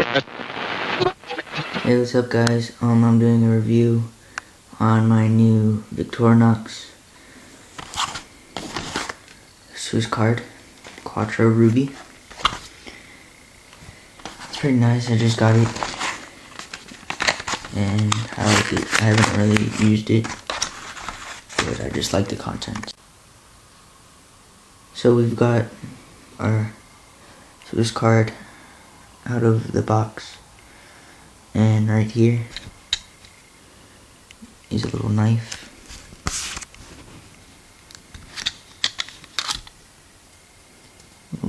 Hey, what's up guys? I'm doing a review on my new Victorinox SwissCard Quattro Ruby. It's pretty nice. I just got it and I like it. I haven't really used it, but I just like the content. So we've got our SwissCard out of the box, and right here is a little knife.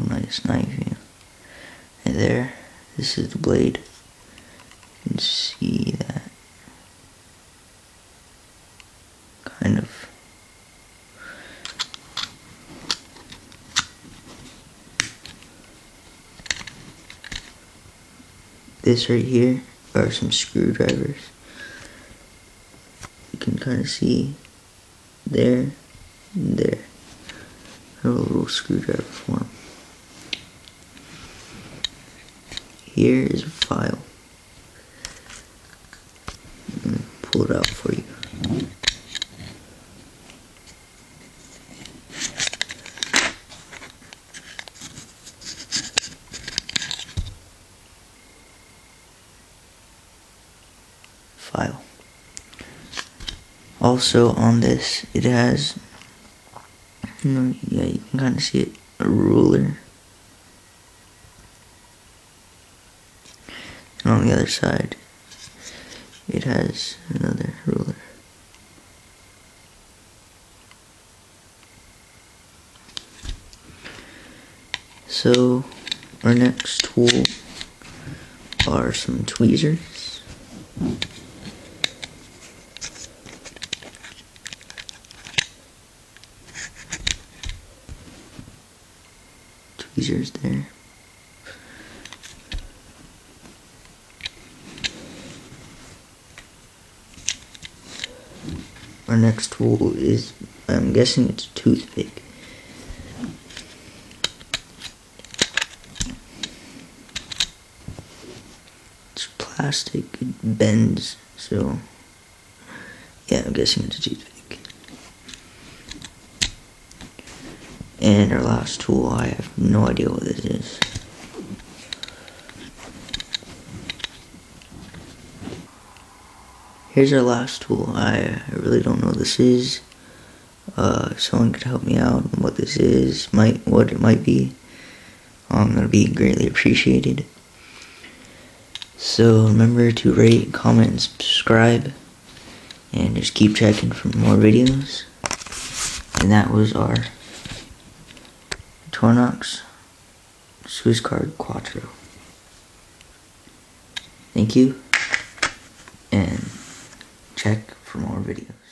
Nice knife here. And there, this is the blade. You can see that kind of. This right here are some screwdrivers. You can kind of see there and there. A little screwdriver form. Here is a file. I'm going to pull it out for you. File. Also on this, it has, yeah, you can kind of see it, a ruler. And on the other side, it has another ruler. So, our next tool are some tweezers. Tweezers there. Our next tool is, I'm guessing it's a toothpick. It's plastic, it bends, so yeah, I'm guessing it's a toothpick. And our last tool, I have no idea what this is. Here's our last tool. I really don't know what this is. If someone could help me out on what this is, what it might be, that'd be greatly appreciated. So remember to rate, comment, and subscribe, and just keep checking for more videos. And that was our Victorinox SwissCard Quattro. Thank you, and check for more videos.